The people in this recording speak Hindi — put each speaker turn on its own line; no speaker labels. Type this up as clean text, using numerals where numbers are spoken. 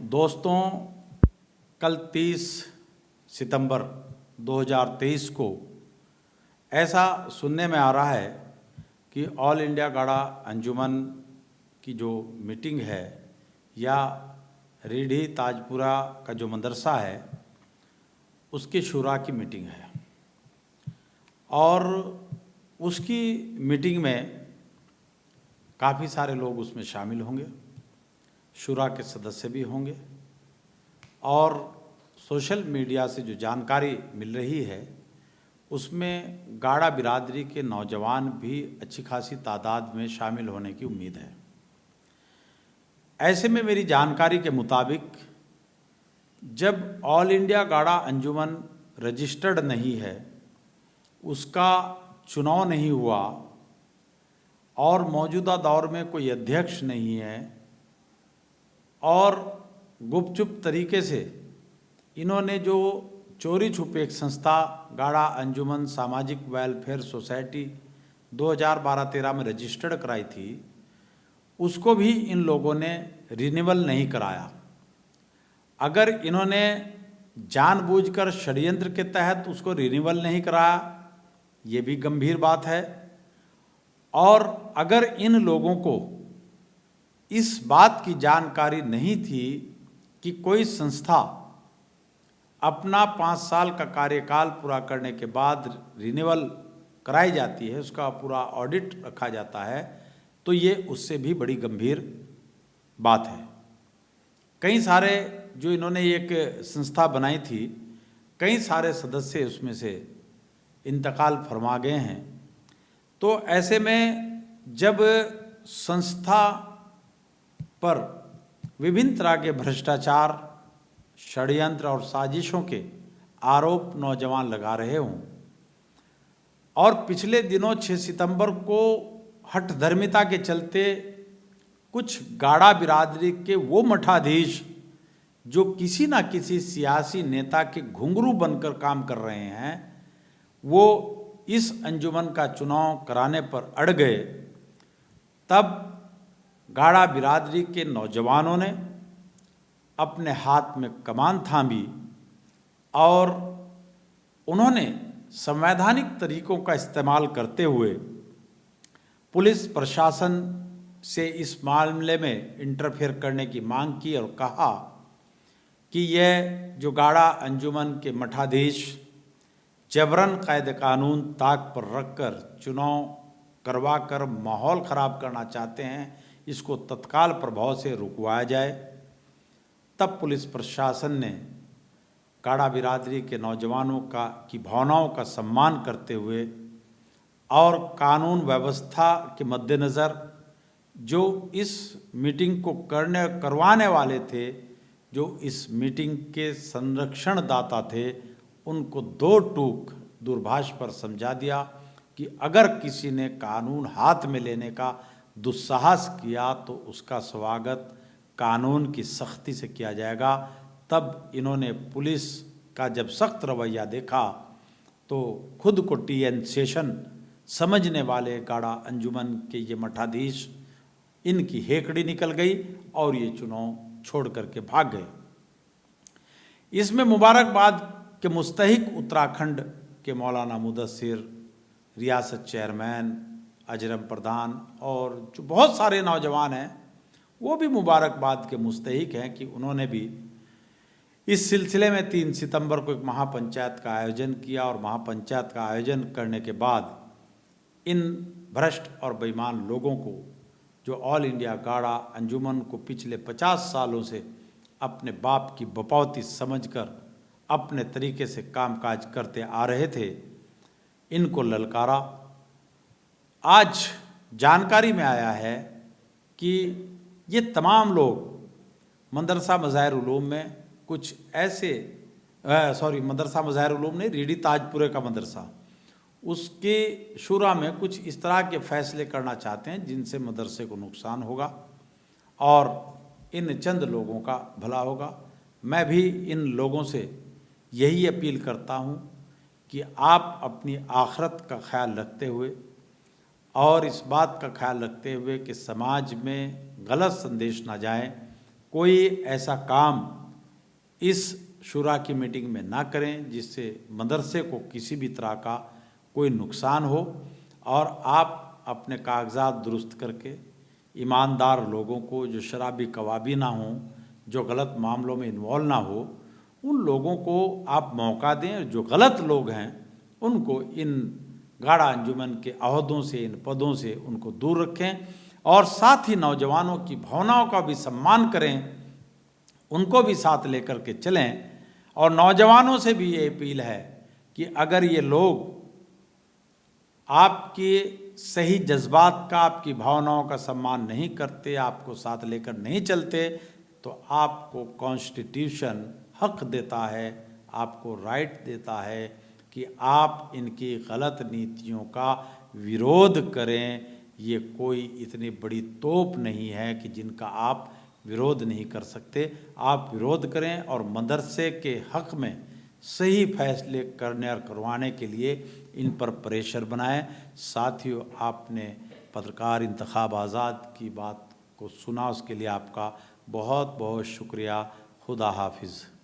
दोस्तों, कल 30 सितंबर 2023 को ऐसा सुनने में आ रहा है कि ऑल इंडिया गाड़ा अंजुमन की जो मीटिंग है या रीढ़ी ताजपुरा का जो मदरसा है उसकी शुरा की मीटिंग है और उसकी मीटिंग में काफ़ी सारे लोग उसमें शामिल होंगे, शुरा के सदस्य भी होंगे और सोशल मीडिया से जो जानकारी मिल रही है उसमें गाड़ा बिरादरी के नौजवान भी अच्छी खासी तादाद में शामिल होने की उम्मीद है। ऐसे में मेरी जानकारी के मुताबिक जब ऑल इंडिया गाड़ा अंजुमन रजिस्टर्ड नहीं है, उसका चुनाव नहीं हुआ और मौजूदा दौर में कोई अध्यक्ष नहीं है और गुपचुप तरीके से इन्होंने जो चोरी छुपे एक संस्था गाड़ा अंजुमन सामाजिक वेलफेयर सोसाइटी 2012-13 में रजिस्टर्ड कराई थी, उसको भी इन लोगों ने रिन्यूअल नहीं कराया। अगर इन्होंने जानबूझकर षड्यंत्र के तहत उसको रिन्यूअल नहीं कराया, ये भी गंभीर बात है। और अगर इन लोगों को इस बात की जानकारी नहीं थी कि कोई संस्था अपना 5 साल का कार्यकाल पूरा करने के बाद रिन्यूअल कराई जाती है, उसका पूरा ऑडिट रखा जाता है, तो ये उससे भी बड़ी गंभीर बात है। कई सारे जो इन्होंने एक संस्था बनाई थी, कई सारे सदस्य उसमें से इंतकाल फरमा गए हैं। तो ऐसे में जब संस्था पर विभिन्न तरह के भ्रष्टाचार, षड्यंत्र और साजिशों के आरोप नौजवान लगा रहे हों और पिछले दिनों 6 सितंबर को हठधर्मिता के चलते कुछ गाड़ा बिरादरी के वो मठाधीश जो किसी ना किसी सियासी नेता के घुंघरू बनकर काम कर रहे हैं, वो इस अंजुमन का चुनाव कराने पर अड़ गए। तब गाड़ा बिरादरी के नौजवानों ने अपने हाथ में कमान थामी और उन्होंने संवैधानिक तरीकों का इस्तेमाल करते हुए पुलिस प्रशासन से इस मामले में इंटरफेयर करने की मांग की और कहा कि यह जो गाड़ा अंजुमन के मठाधीश जबरन कायदे कानून ताक पर रखकर चुनाव करवा कर माहौल ख़राब करना चाहते हैं, इसको तत्काल प्रभाव से रुकवाया जाए। तब पुलिस प्रशासन ने गाड़ा बिरादरी के नौजवानों की भावनाओं का सम्मान करते हुए और कानून व्यवस्था के मद्देनज़र जो इस मीटिंग को करवाने वाले थे, जो इस मीटिंग के संरक्षण दाता थे, उनको 2 टूक दूरभाष पर समझा दिया कि अगर किसी ने कानून हाथ में लेने का दुस्साहस किया तो उसका स्वागत कानून की सख्ती से किया जाएगा। तब इन्होंने पुलिस का जब सख्त रवैया देखा तो खुद को TN सेशन समझने वाले गाड़ा अंजुमन के ये मठाधीश, इनकी हेकड़ी निकल गई और ये चुनाव छोड़ करके भाग गए। इसमें मुबारकबाद के मुस्तहिक उत्तराखंड के मौलाना मुदस्सिर, रियासत चेयरमैन अजरम प्रधान और जो बहुत सारे नौजवान हैं वो भी मुबारकबाद के मुस्तहिक हैं कि उन्होंने भी इस सिलसिले में 3 सितंबर को एक महापंचायत का आयोजन किया और महापंचायत का आयोजन करने के बाद इन भ्रष्ट और बेईमान लोगों को, जो ऑल इंडिया गाड़ा अंजुमन को पिछले 50 सालों से अपने बाप की बपौती समझकर अपने तरीके से कामकाज करते आ रहे थे, इनको ललकारा। आज जानकारी में आया है कि ये तमाम लोग मदरसा मज़ाहिर उलूम में कुछ ऐसे मदरसा मज़ाहिर उलूम नहीं, रीढ़ी ताजपुरे का मदरसा, उसके शुरा में कुछ इस तरह के फ़ैसले करना चाहते हैं जिनसे मदरसे को नुकसान होगा और इन चंद लोगों का भला होगा। मैं भी इन लोगों से यही अपील करता हूँ कि आप अपनी आखिरत का ख्याल रखते हुए और इस बात का ख्याल रखते हुए कि समाज में गलत संदेश ना जाए, कोई ऐसा काम इस शुरा की मीटिंग में ना करें जिससे मदरसे को किसी भी तरह का कोई नुकसान हो, और आप अपने कागजात दुरुस्त करके ईमानदार लोगों को, जो शराबी कबाबी ना हों, जो गलत मामलों में इन्वॉल्व ना हो, उन लोगों को आप मौका दें। जो गलत लोग हैं उनको इन गाड़ा अंजुमन के अहदों से, इन पदों से उनको दूर रखें, और साथ ही नौजवानों की भावनाओं का भी सम्मान करें, उनको भी साथ लेकर के चलें। और नौजवानों से भी ये अपील है कि अगर ये लोग आपके सही जज्बात का, आपकी भावनाओं का सम्मान नहीं करते, आपको साथ लेकर नहीं चलते, तो आपको कॉन्स्टिट्यूशन हक देता है, आपको राइट देता है कि आप इनकी गलत नीतियों का विरोध करें। ये कोई इतनी बड़ी तोप नहीं है कि जिनका आप विरोध नहीं कर सकते। आप विरोध करें और मदरसे के हक में सही फैसले करने और करवाने के लिए इन पर प्रेशर बनाएं। साथियों, आपने पत्रकार इंतखाब आज़ाद की बात को सुना, उसके लिए आपका बहुत बहुत शुक्रिया। खुदा हाफिज़।